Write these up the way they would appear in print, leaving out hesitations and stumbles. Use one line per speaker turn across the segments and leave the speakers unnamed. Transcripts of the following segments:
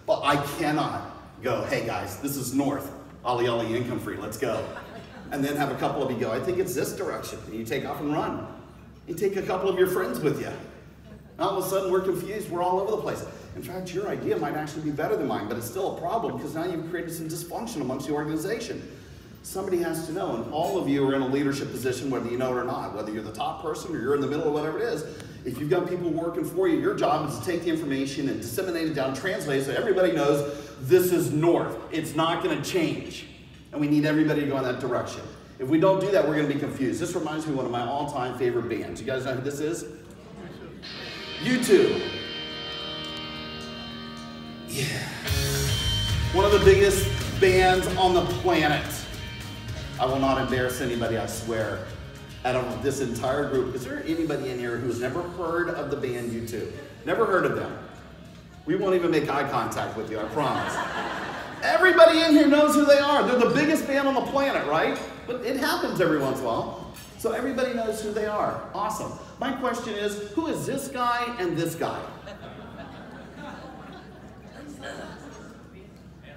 But I cannot go, hey guys, this is north, ollie ollie income free, let's go. And then have a couple of you go, I think it's this direction. And you take off and run. You take a couple of your friends with you. And all of a sudden we're confused, we're all over the place. In fact, your idea might actually be better than mine, but it's still a problem because now you've created some dysfunction amongst the organization. Somebody has to know, and all of you are in a leadership position, whether you know it or not, whether you're the top person or you're in the middle or whatever it is. If you've got people working for you, your job is to take the information and disseminate it down, translate it so everybody knows this is north. It's not going to change. And we need everybody to go in that direction. If we don't do that, we're going to be confused. This reminds me of one of my all-time favorite bands. You guys know who this is? U2. Yeah. One of the biggest bands on the planet. I will not embarrass anybody, I swear. Out of this entire group, is there anybody in here who has never heard of the band U2? Never heard of them? We won't even make eye contact with you, I promise. Everybody in here knows who they are. They're the biggest band on the planet, right? But it happens every once in a while. So everybody knows who they are. Awesome. My question is, who is this guy and this guy?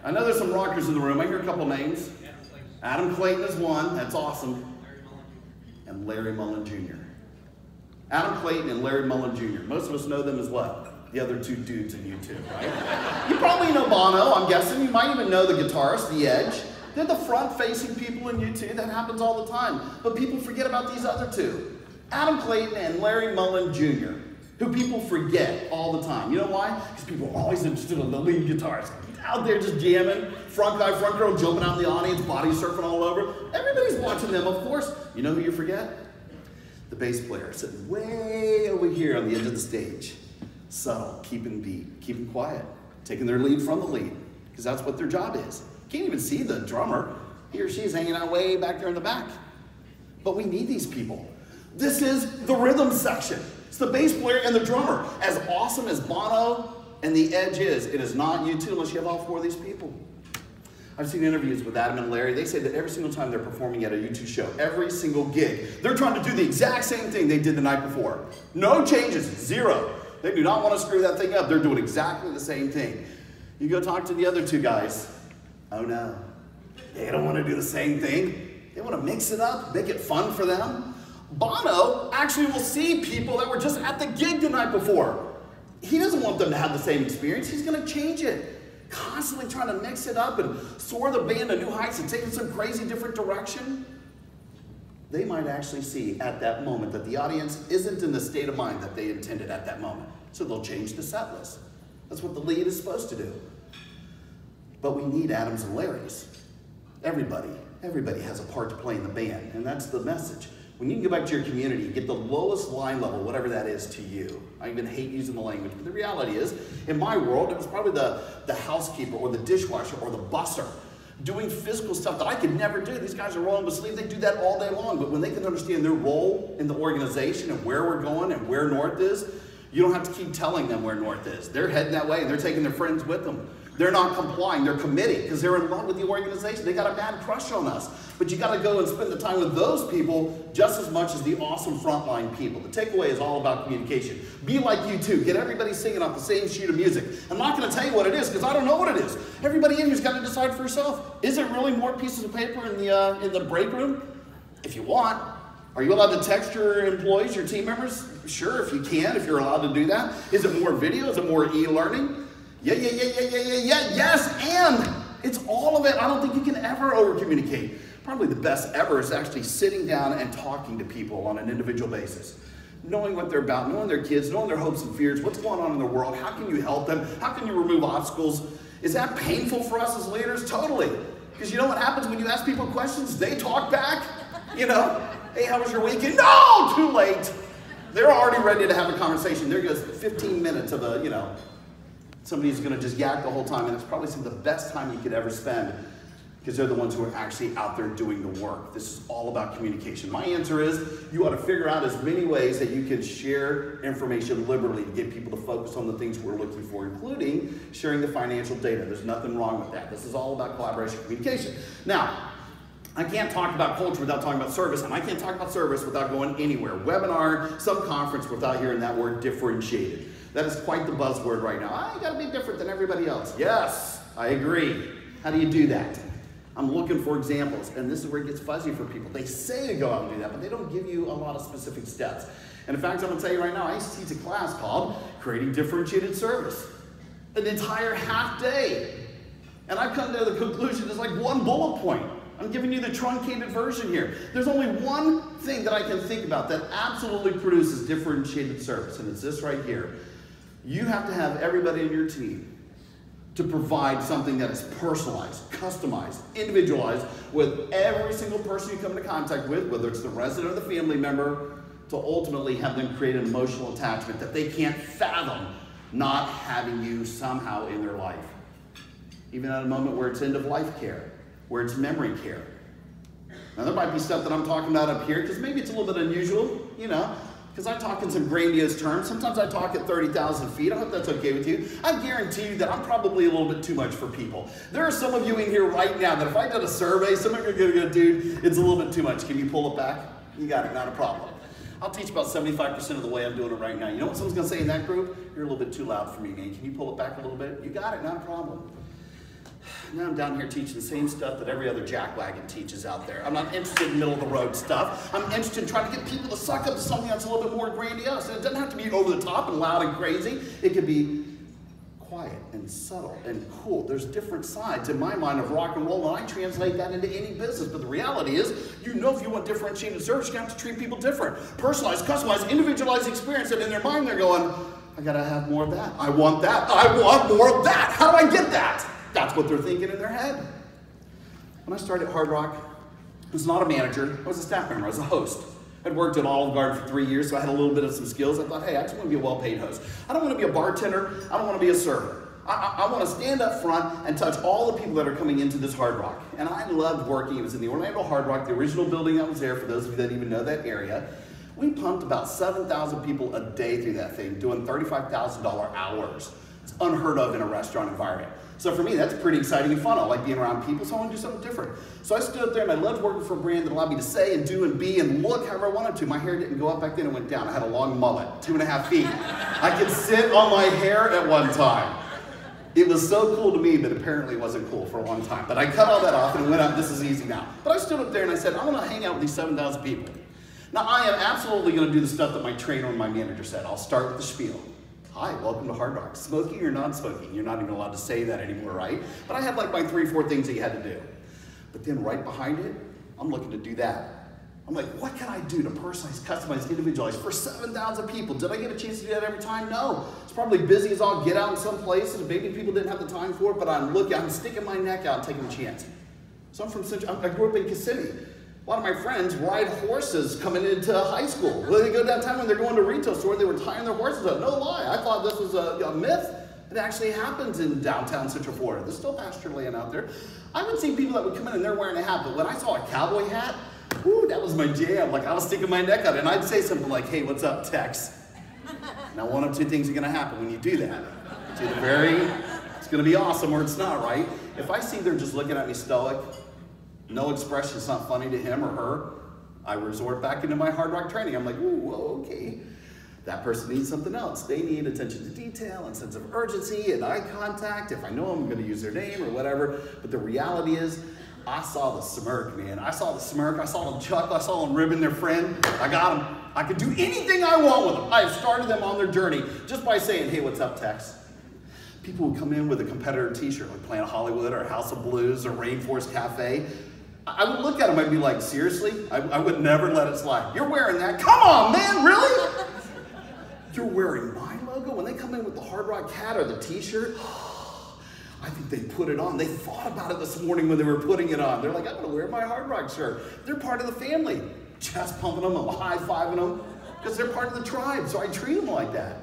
I know there's some rockers in the room. I hear a couple names. Adam Clayton is one. That's awesome. And Larry Mullen Jr. Adam Clayton and Larry Mullen Jr. Most of us know them as what? The other two dudes in U2, right? You probably know Bono, I'm guessing. You might even know the guitarist, The Edge. They're the front-facing people in U2. That happens all the time. But people forget about these other two. Adam Clayton and Larry Mullen Jr., who people forget all the time. You know why? Because people are always interested in the lead guitarist. Out there just jamming, front guy, front girl, jumping out in the audience, body surfing all over. Everybody's watching them, of course. You know who you forget? The bass player sitting way over here on the edge of the stage. Subtle, keeping beat, keeping quiet, taking their lead from the lead, because that's what their job is. Can't even see the drummer. He or she's hanging out way back there in the back. But we need these people. This is the rhythm section. It's the bass player and the drummer. As awesome as Bono and The Edge is, it is not U2 unless you have all four of these people. I've seen interviews with Adam and Larry. They say that every single time they're performing at a U2 show, every single gig, they're trying to do the exact same thing they did the night before. No changes, zero. They do not want to screw that thing up. They're doing exactly the same thing. You go talk to the other two guys. Oh no, they don't want to do the same thing. They want to mix it up, make it fun for them. Bono actually will see people that were just at the gig the night before. He doesn't want them to have the same experience. He's going to change it. Constantly trying to mix it up and soar the band to new heights and take it some crazy different direction. They might actually see at that moment that the audience isn't in the state of mind that they intended at that moment. So they'll change the set list. That's what the lead is supposed to do. But we need Adams and Larrys. Everybody has a part to play in the band, and that's the message. When you can go back to your community and get the lowest line level, whatever that is to you. I even hate using the language, but the reality is, in my world, it was probably the housekeeper or the dishwasher or the busser doing physical stuff that I could never do. These guys are rolling with sleep. They do that all day long, but when they can understand their role in the organization and where we're going and where north is, you don't have to keep telling them where north is. They're heading that way and they're taking their friends with them. They're not complying, they're committing because they're in love with the organization. They got a bad crush on us. But you got to go and spend the time with those people just as much as the awesome frontline people. The takeaway is all about communication. Be like U2. Get everybody singing off the same sheet of music. I'm not going to tell you what it is because I don't know what it is. Everybody in here's got to decide for yourself. Is it really more pieces of paper in the break room? If you want. Are you allowed to text your employees, your team members? Sure, if you can, if you're allowed to do that. Is it more video? Is it more e-learning? Yeah, yes, and it's all of it. I don't think you can ever over-communicate. Probably the best ever is actually sitting down and talking to people on an individual basis. Knowing what they're about, knowing their kids, knowing their hopes and fears, what's going on in their world, how can you help them, how can you remove obstacles? Is that painful for us as leaders? Totally. Because you know what happens when you ask people questions? They talk back. You know, hey, how was your weekend? No, too late. They're already ready to have a conversation. There goes 15 minutes of a, somebody's going to just yak the whole time, and it's probably some of the best time you could ever spend because they're the ones who are actually out there doing the work. This is all about communication. My answer is you ought to figure out as many ways that you can share information liberally to get people to focus on the things we're looking for, including sharing the financial data. There's nothing wrong with that. This is all about collaboration and communication. Now, I can't talk about culture without talking about service, and I can't talk about service without going anywhere. Webinar, some conference, without hearing that word differentiated. That is quite the buzzword right now. I gotta be different than everybody else. Yes, I agree. How do you do that? I'm looking for examples, and this is where it gets fuzzy for people. They say to go out and do that, but they don't give you a lot of specific steps. And in fact, I'm gonna tell you right now, I used to teach a class called Creating Differentiated Service. An entire half day. And I've come to the conclusion it's like one bullet point. I'm giving you the truncated version here. There's only one thing that I can think about that absolutely produces differentiated service, and it's this right here. You have to have everybody in your team to provide something that is personalized, customized, individualized with every single person you come into contact with, whether it's the resident or the family member, to ultimately have them create an emotional attachment that they can't fathom not having you somehow in their life. Even at a moment where it's end-of-life care, where it's memory care. Now there might be stuff that I'm talking about up here, because maybe it's a little bit unusual, you know, because I talk in some grandiose terms. Sometimes I talk at 30,000 feet. I hope that's okay with you. I guarantee you that I'm probably a little bit too much for people. There are some of you in here right now that if I did a survey, some of you are going to go, dude, it's a little bit too much. Can you pull it back? You got it, not a problem. I'll teach about 75% of the way I'm doing it right now. You know what someone's going to say in that group? You're a little bit too loud for me, man. Can you pull it back a little bit? You got it, not a problem. Now I'm down here teaching the same stuff that every other jackwagon teaches out there. I'm not interested in middle of the road stuff. I'm interested in trying to get people to suck up to something that's a little bit more grandiose. And it doesn't have to be over the top and loud and crazy. It can be quiet and subtle and cool. There's different sides in my mind of rock and roll, and I translate that into any business. But the reality is, you know, if you want differentiated service, you have to treat people different. Personalized, customized, individualized experience. And in their mind, they're going, I gotta have more of that. I want that. I want more of that. How do I get that? That's what they're thinking in their head. When I started at Hard Rock, I was not a manager. I was a staff member. I was a host. I'd worked at Olive Garden for 3 years, so I had a little bit of some skills. I thought, hey, I just want to be a well-paid host. I don't want to be a bartender. I don't want to be a server. I want to stand up front and touch all the people that are coming into this Hard Rock. And I loved working. It was in the Orlando Hard Rock, the original building that was there, for those of you that even know that area. We pumped about 7,000 people a day through that thing, doing $35,000 hours. It's unheard of in a restaurant environment. So for me, that's pretty exciting and fun. I like being around people, so I want to do something different. So I stood up there and I loved working for a brand that allowed me to say and do and be and look however I wanted to. My hair didn't go up back then, it went down. I had a long mullet, 2.5 feet. I could sit on my hair at one time. It was so cool to me, but apparently it wasn't cool for a long time. But I cut all that off and went up, this is easy now. But I stood up there and I said, I'm gonna hang out with these 7,000 people. Now I am absolutely gonna do the stuff that my trainer and my manager said. I'll start with the spiel. Hi, welcome to Hard Rock. Smoking or non-smoking? You're not even allowed to say that anymore, right? But I had like my 3 or 4 things that you had to do. But then right behind it, I'm looking to do that. I'm like, what can I do to personalize, customize, individualize for 7,000 people? Did I get a chance to do that every time? No. It's probably busy as all get out in some places. Maybe people didn't have the time for it, but I'm sticking my neck out and taking a chance. So I'm from Central, I grew up in Kissimmee. A lot of my friends ride horses coming into high school. Well, they go downtown when they're going to a retail store, they were tying their horses up. No lie, I thought this was a myth. It actually happens in downtown Central Florida. There's still pasture land out there. I haven't seen people that would come in and they're wearing a hat, but when I saw a cowboy hat, whoo, that was my jam. Like I was sticking my neck out and I'd say something like, hey, what's up, Tex? Now one of 2 things are gonna happen when you do that. It's either it's gonna be awesome or it's not, right? If I see they're just looking at me stoic, no expression, it's not funny to him or her, I resort back into my Hard Rock training. I'm like, ooh, whoa, okay. That person needs something else. They need attention to detail and sense of urgency and eye contact. If I know I'm gonna use their name or whatever. But the reality is, I saw the smirk, man. I saw the smirk, I saw them chuckle, I saw them ribbon their friend. I got them. I could do anything I want with them. I've started them on their journey just by saying, hey, what's up, Tex? People would come in with a competitor t-shirt like Planet Hollywood or House of Blues or Rainforest Cafe. I would look at him, I'd be like, seriously? I would never let it slide. You're wearing that? Come on, man, really? You're wearing my logo? When they come in with the Hard Rock hat or the t-shirt, I think they put it on. They thought about it this morning when they were putting it on. They're like, I'm gonna wear my Hard Rock shirt. They're part of the family. Chest pumping them, I'm high-fiving them, because they're part of the tribe, so I treat them like that.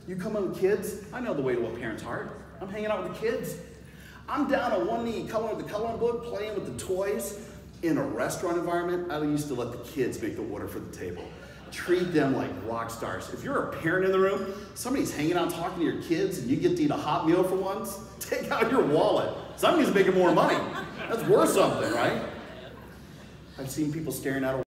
You come in with kids, I know the way to a parent's heart. I'm hanging out with the kids. I'm down on one knee, coloring the coloring book, playing with the toys. In a restaurant environment, I used to let the kids make the order for the table. Treat them like rock stars. If you're a parent in the room, somebody's hanging out talking to your kids and you get to eat a hot meal for once, take out your wallet. Somebody's making more money. That's worth something, right? I've seen people staring out